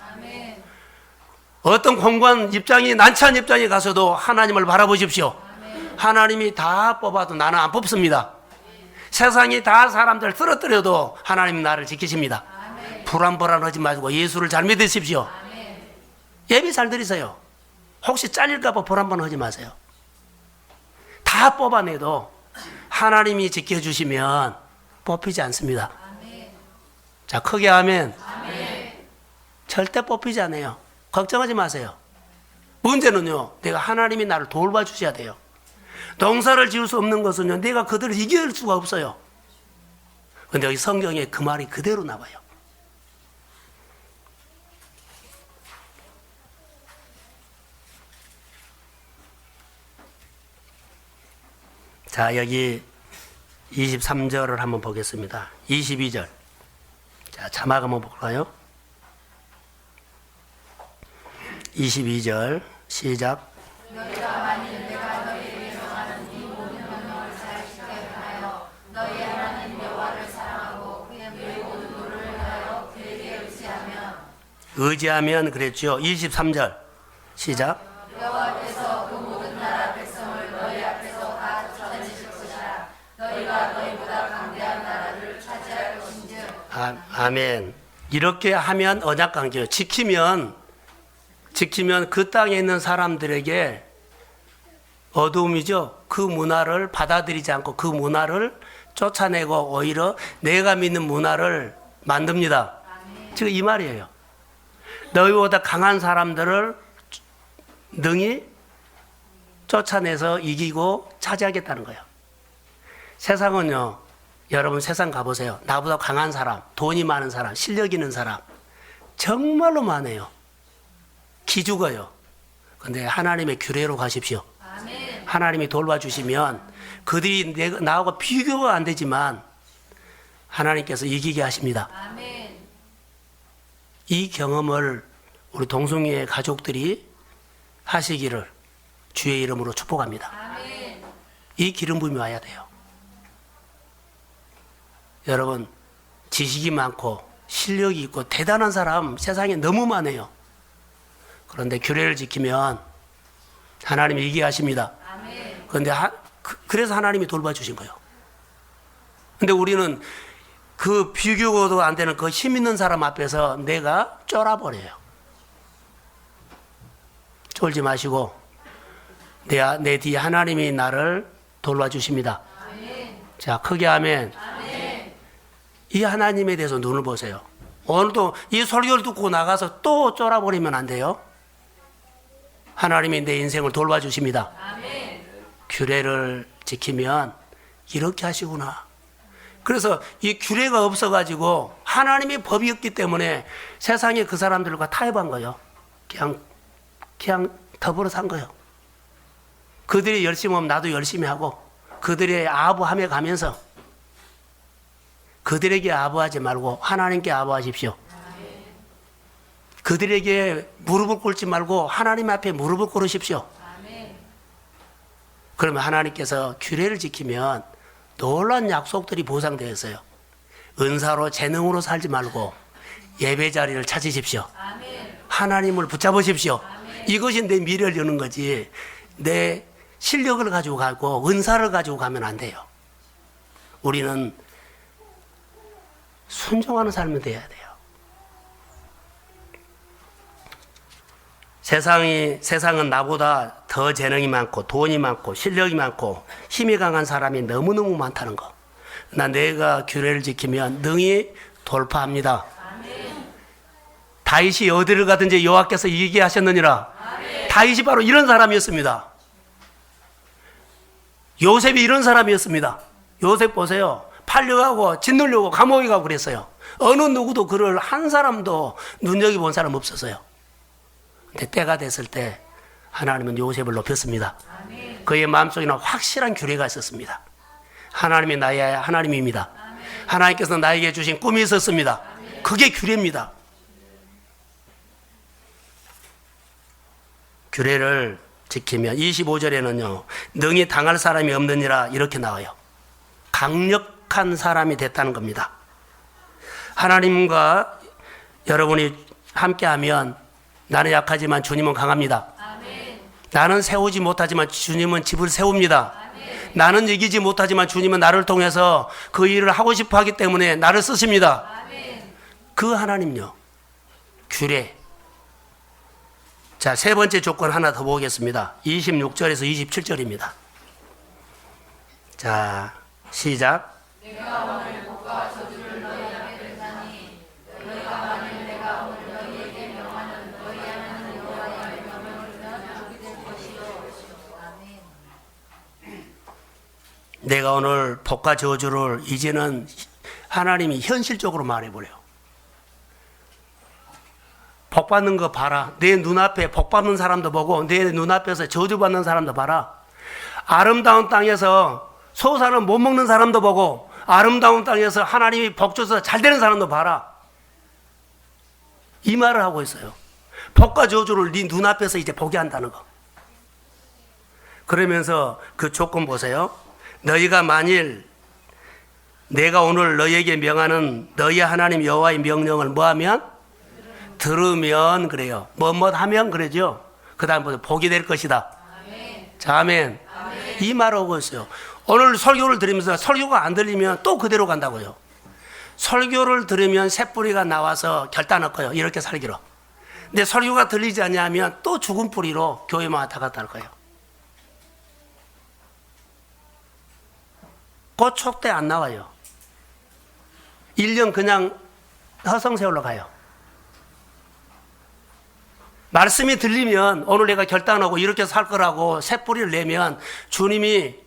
어떤 공고한 입장이 난처한 입장에 가서도 하나님을 바라보십시오. 하나님이 다 뽑아도 나는 안 뽑습니다. 세상이 다 사람들 쓰러뜨려도 하나님 나를 지키십니다. 불안불안하지 마시고 예수를 잘 믿으십시오. 예배 잘 드리세요. 혹시 잘릴까 봐 불안불안하지 마세요. 다 뽑아내도 하나님이 지켜주시면 뽑히지 않습니다. 자, 크게 아멘. 절대 뽑히지 않아요. 걱정하지 마세요. 문제는요, 내가 하나님이 나를 돌봐주셔야 돼요. 농사를 지을 수 없는 것은요, 내가 그들을 이길 수가 없어요. 그런데 여기 성경에 그 말이 그대로 나와요. 자, 여기 23절을 한번 보겠습니다. 22절. 자, 자막 한번 볼까요? 22절 시작. 너희가 만일 내가 너희에게 정하는 이 모든 명령을 잘 지켜야 하여 너희 하나님 여호와를 사랑하고 그의 모든 노를 위하여 그에게 의지하면 그랬죠. 23절 시작. 여호와께서 그 모든 나라 백성을 너희 앞에서 다 쫓아내실 것이라. 너희가 너희보다 강대한 나라를 차지할 것인즉. 아멘. 이렇게 하면 언약 관계예요. 지키면 그 땅에 있는 사람들에게 어두움이죠. 그 문화를 받아들이지 않고 그 문화를 쫓아내고 오히려 내가 믿는 문화를 만듭니다. 지금 이 말이에요. 너희보다 강한 사람들을 능히 쫓아내서 이기고 차지하겠다는 거예요. 세상은요, 여러분 세상 가보세요. 나보다 강한 사람, 돈이 많은 사람, 실력 있는 사람 정말로 많아요. 기죽어요. 근데 하나님의 규례로 가십시오. 아멘. 하나님이 돌봐주시면 그들이 나하고 비교가 안 되지만 하나님께서 이기게 하십니다. 아멘. 이 경험을 우리 동성애의 가족들이 하시기를 주의 이름으로 축복합니다. 아멘. 이 기름 부음이 와야 돼요. 여러분, 지식이 많고 실력이 있고 대단한 사람 세상에 너무 많아요. 그런데 규례를 지키면 하나님이 이기게 하십니다. 아멘. 그런데 그래서 하나님이 돌봐주신 거예요. 근데 우리는 그 비교도 안 되는 그 힘 있는 사람 앞에서 내가 쫄아버려요. 쫄지 마시고 내 뒤에 하나님이 나를 돌봐주십니다. 아멘. 자, 크게 아멘. 아멘. 이 하나님에 대해서 눈을 보세요. 오늘도 이 설교를 듣고 나가서 또 쫄아버리면 안 돼요. 하나님이 내 인생을 돌봐주십니다. 아멘. 규례를 지키면 이렇게 하시구나. 그래서 이 규례가 없어가지고 하나님의 법이 없기 때문에 세상에 그 사람들과 타협한 거예요. 그냥 더불어 산 거예요. 그들이 열심히 하면 나도 열심히 하고 그들의 아부함에 가면서 그들에게 아부하지 말고 하나님께 아부하십시오. 그들에게 무릎을 꿇지 말고 하나님 앞에 무릎을 꿇으십시오. 아멘. 그러면 하나님께서 규례를 지키면 놀라운 약속들이 보상되어 있어요. 은사로 재능으로 살지 말고 예배 자리를 찾으십시오. 아멘. 하나님을 붙잡으십시오. 이것이 내 미래를 여는 거지 내 실력을 가지고 가고 은사를 가지고 가면 안 돼요. 우리는 순종하는 삶이 돼야 돼요. 세상은 나보다 더 재능이 많고 돈이 많고 실력이 많고 힘이 강한 사람이 너무너무 많다는 거. 내가 규례를 지키면 능히 돌파합니다. 아멘. 다윗이 어디를 가든지 여호와께서 이기게 하셨느니라. 아멘. 다윗이 바로 이런 사람이었습니다. 요셉이 이런 사람이었습니다. 요셉 보세요. 팔려가고 짓누려고 감옥에 가고 그랬어요. 어느 누구도 그를 한 사람도 눈여겨본 사람 없었어요. 근데 때가 됐을 때 하나님은 요셉을 높였습니다. 아멘. 그의 마음속에는 확실한 규례가 있었습니다. 하나님이 나의 하나님입니다. 아멘. 하나님께서 나에게 주신 꿈이 있었습니다. 아멘. 그게 규례입니다. 규례를 지키면 25절에는요. 능히 당할 사람이 없느니라 이렇게 나와요. 강력한 사람이 됐다는 겁니다. 하나님과 여러분이 함께하면 나는 약하지만 주님은 강합니다. 아멘. 나는 세우지 못하지만 주님은 집을 세웁니다. 아멘. 나는 이기지 못하지만 주님은 나를 통해서 그 일을 하고 싶어 하기 때문에 나를 쓰십니다. 아멘. 그 하나님요. 규례. 자, 세 번째 조건 하나 더 보겠습니다. 26절에서 27절입니다. 자, 시작. 내가 오늘 복과 저주를 너희 앞에 든다니 너희가 만일 내가 오늘 너희에게 명하는 너희 하나님 여호와의 명령을 들으면 복이 될 것이요. 아멘. 내가 오늘 복과 저주를 이제는 하나님이 현실적으로 말해버려요. 복 받는 거 봐라. 내 눈앞에 복 받는 사람도 보고 내 눈앞에서 저주 받는 사람도 봐라. 아름다운 땅에서 소사는 못 먹는 사람도 보고 아름다운 땅에서 하나님이 복 줘서 잘 되는 사람도 봐라. 이 말을 하고 있어요. 복과 저주를 네 눈앞에서 이제 보게 한다는 거. 그러면서 그 조건 보세요. 너희가 만일 내가 오늘 너희에게 명하는 너희 하나님 여호와의 명령을 뭐하면? 들으면 그래요. 뭐뭐 하면 그러죠. 그 다음부터 복이 될 것이다. 자, 아멘. 이 말을 하고 있어요. 오늘 설교를 들으면서 설교가 안 들리면 또 그대로 간다고요. 설교를 들으면 새뿌리가 나와서 결단할 거예요. 이렇게 살기로. 근데 설교가 들리지 않냐면 또 죽은 뿌리로 교회만 왔다 갔다 할 거예요. 꽃 촉대 안 나와요. 1년 그냥 허성세월로 가요. 말씀이 들리면 오늘 내가 결단하고 이렇게 살 거라고 새뿌리를 내면 주님이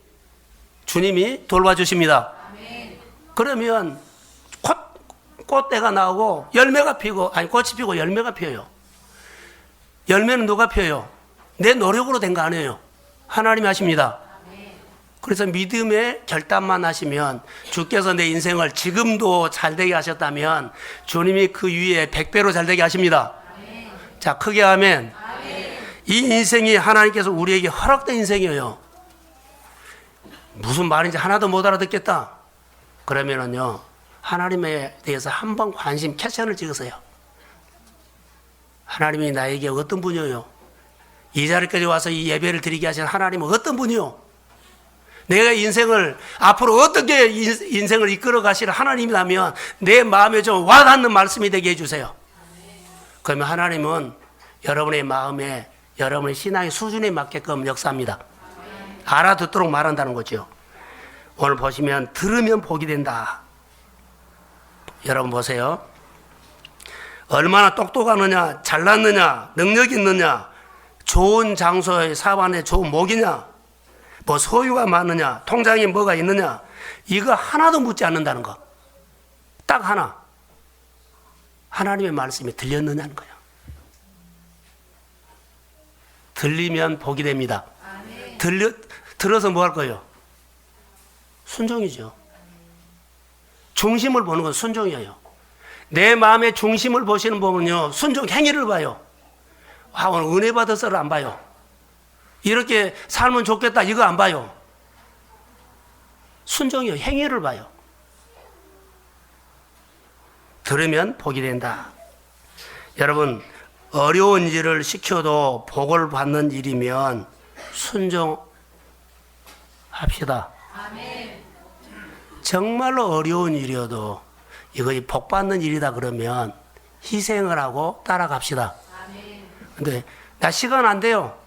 돌봐주십니다. 그러면 꽃대가 나오고 열매가 피고, 아니 꽃이 피고 열매가 피어요. 열매는 누가 피어요? 내 노력으로 된 거 아니에요. 하나님이 하십니다. 그래서 믿음의 결단만 하시면 주께서 내 인생을 지금도 잘되게 하셨다면 주님이 그 위에 100배로 잘되게 하십니다. 자, 크게 아멘. 이 인생이 하나님께서 우리에게 허락된 인생이에요. 무슨 말인지 하나도 못 알아듣겠다. 그러면은요, 하나님에 대해서 한번 관심 캐션을 찍으세요. 하나님이 나에게 어떤 분이에요? 이 자리까지 와서 이 예배를 드리게 하신 하나님은 어떤 분이요? 내가 인생을 앞으로 어떻게 인생을 이끌어 가실 하나님이라면 내 마음에 좀 와닿는 말씀이 되게 해주세요. 그러면 하나님은 여러분의 마음에 여러분의 신앙의 수준에 맞게끔 역사합니다. 알아듣도록 말한다는 거죠. 오늘 보시면 들으면 복이 된다. 여러분 보세요. 얼마나 똑똑하느냐, 잘났느냐, 능력이 있느냐, 좋은 장소에 사반에 좋은 목이냐, 뭐 소유가 많느냐, 통장에 뭐가 있느냐, 이거 하나도 묻지 않는다는 거. 딱 하나. 하나님의 말씀이 들렸느냐는 거예요. 들리면 복이 됩니다. 들어서 뭐 할 거예요? 순종이죠. 중심을 보는 건 순종이에요. 내 마음의 중심을 보시는 분은요, 순종 행위를 봐요. 아, 오늘 은혜 받아서를 안 봐요. 이렇게 살면 좋겠다, 이거 안 봐요. 순종이요, 행위를 봐요. 들으면 복이 된다. 여러분, 어려운 일을 시켜도 복을 받는 일이면 순종합시다. 아멘. 정말로 어려운 일이어도 이거 복 받는 일이다 그러면 희생을 하고 따라갑시다. 근데 나 시간 안 돼요.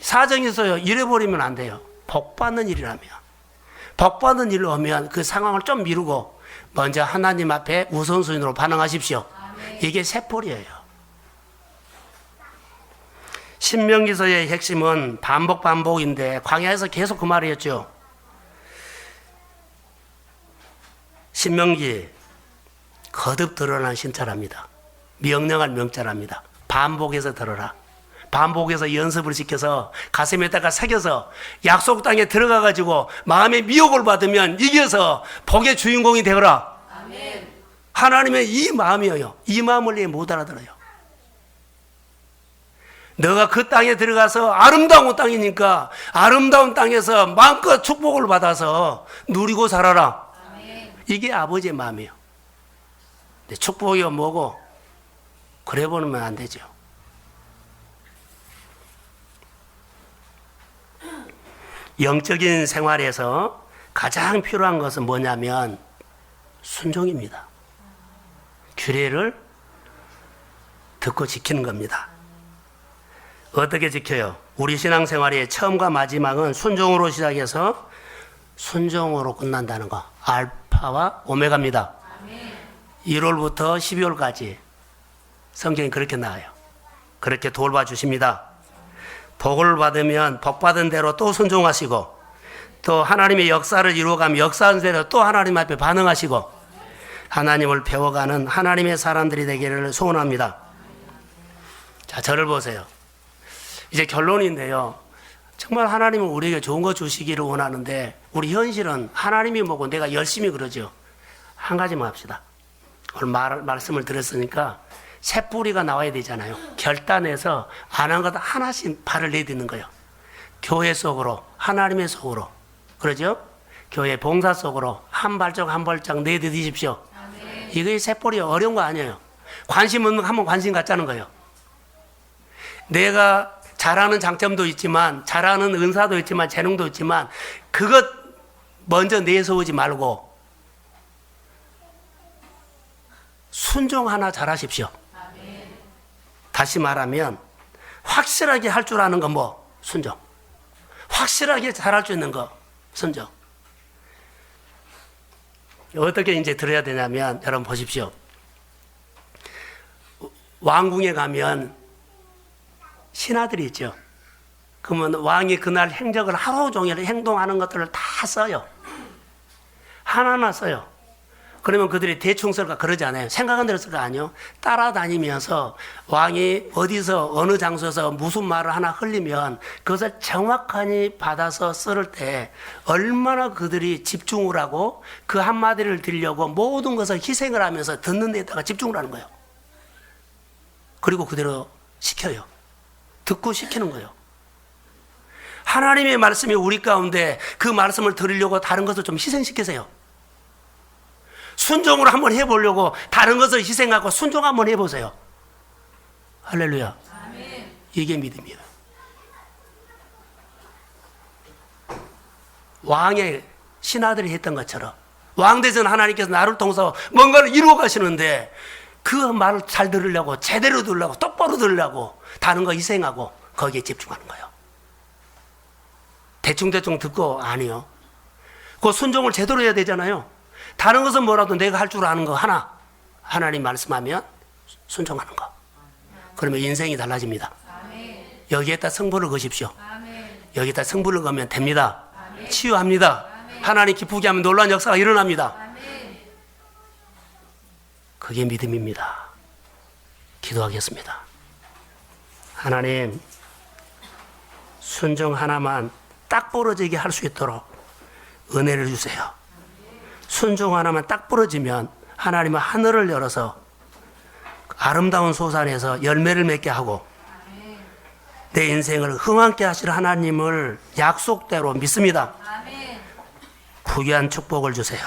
사정이 있어요. 잃어버리면 안 돼요. 복 받는 일이라면. 복 받는 일로 오면 그 상황을 좀 미루고 먼저 하나님 앞에 우선순위로 반응하십시오. 이게 세포리예요. 신명기서의 핵심은 반복인데 광야에서 계속 그 말이었죠. 신명기 거듭 드러난 신자랍니다. 명령할 명자랍니다. 반복해서 들어라. 반복해서 연습을 시켜서 가슴에다가 새겨서 약속 땅에 들어가 가지고 마음의 미혹을 받으면 이겨서 복의 주인공이 되어라. 아멘. 하나님의 이 마음이에요. 이 마음을 내 못 알아들어요. 너가 그 땅에 들어가서 아름다운 땅이니까 아름다운 땅에서 마음껏 축복을 받아서 누리고 살아라. 아멘. 이게 아버지의 마음이에요. 근데 축복이 뭐고 그래 보면 안 되죠. 영적인 생활에서 가장 필요한 것은 뭐냐면 순종입니다. 규례를 듣고 지키는 겁니다. 어떻게 지켜요? 우리 신앙생활의 처음과 마지막은 순종으로 시작해서 순종으로 끝난다는 거. 알파와 오메가입니다. 1월부터 12월까지 성경이 그렇게 나와요. 그렇게 돌봐주십니다. 복을 받으면 복 받은 대로 또 순종하시고 또 하나님의 역사를 이루어가면 역사한 대로 또 하나님 앞에 반응하시고 하나님을 배워가는 하나님의 사람들이 되기를 소원합니다. 자, 저를 보세요. 이제 결론인데요. 정말 하나님은 우리에게 좋은 거 주시기를 원하는데 우리 현실은 하나님이 뭐고 내가 열심히 그러죠. 한 가지만 합시다. 오늘 말씀을 드렸으니까 새 뿌리가 나와야 되잖아요. 결단해서 안 한 것 하나씩 발을 내딛는 거예요. 교회 속으로, 하나님의 속으로. 그러죠? 교회 봉사 속으로 한 발짝 한 발짝 내딛으십시오. 이게 새 뿌리 어려운 거 아니에요. 관심 없는 거 한번 관심 갖자는 거예요. 내가 잘하는 장점도 있지만, 잘하는 은사도 있지만, 재능도 있지만, 그것 먼저 내세우지 말고, 순종 하나 잘하십시오. 다시 말하면, 확실하게 할 줄 아는 건 뭐? 순종. 확실하게 잘할 수 있는 거, 순종. 어떻게 이제 들어야 되냐면, 여러분 보십시오. 왕궁에 가면, 신하들이 있죠. 그러면 왕이 그날 행적을 하루 종일 행동하는 것들을 다 써요. 하나하나 써요. 그러면 그들이 대충 쓸까 그러지 않아요. 생각한 대로 쓸까 아니요. 따라다니면서 왕이 어디서 어느 장소에서 무슨 말을 하나 흘리면 그것을 정확하게 받아서 쓸 때 얼마나 그들이 집중을 하고 그 한마디를 들으려고 모든 것을 희생을 하면서 듣는 데다가 집중을 하는 거예요. 그리고 그대로 시켜요. 듣고 시키는 거예요. 하나님의 말씀이 우리 가운데 그 말씀을 들으려고 다른 것을 좀 희생시키세요. 순종으로 한번 해보려고 다른 것을 희생하고 순종 한번 해보세요. 할렐루야. 아멘. 이게 믿음이에요. 왕의 신하들이 했던 것처럼 왕대전 하나님께서 나를 통해서 뭔가를 이루어 가시는데 그 말을 잘 들으려고 제대로 들으려고 똑바로 들으려고 다른 거 희생하고 거기에 집중하는 거예요. 대충대충 듣고 아니요. 그 순종을 제대로 해야 되잖아요. 다른 것은 뭐라도 내가 할 줄 아는 거 하나 하나님 말씀하면 순종하는 거. 그러면 인생이 달라집니다. 여기에다 성부를 거십시오. 여기에다 성부를 거면 됩니다. 치유합니다. 하나님 기쁘게 하면 놀라운 역사가 일어납니다. 그게 믿음입니다. 기도하겠습니다. 하나님, 순종 하나만 딱 부러지게 할 수 있도록 은혜를 주세요. 순종 하나만 딱 부러지면 하나님은 하늘을 열어서 아름다운 소산에서 열매를 맺게 하고 내 인생을 흥황케 하실 하나님을 약속대로 믿습니다. 부귀한 축복을 주세요.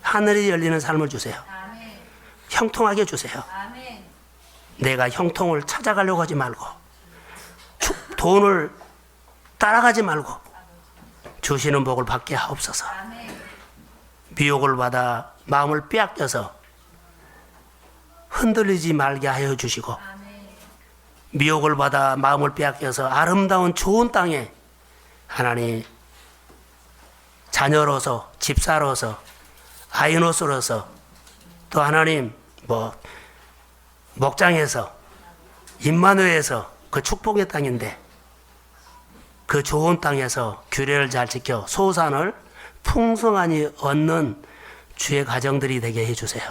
하늘이 열리는 삶을 주세요. 형통하게 해주세요. 내가 형통을 찾아가려고 하지 말고 돈을 따라가지 말고 주시는 복을 받게 하옵소서. 미혹을 받아 마음을 빼앗겨서 흔들리지 말게 하여 주시고 미혹을 받아 마음을 빼앗겨서 아름다운 좋은 땅에 하나님 자녀로서 집사로서 아이노스로서 또 하나님 목장에서 임마누엘에서 그 축복의 땅인데 그 좋은 땅에서 규례를 잘 지켜 소산을 풍성하니 얻는 주의 가정들이 되게 해주세요.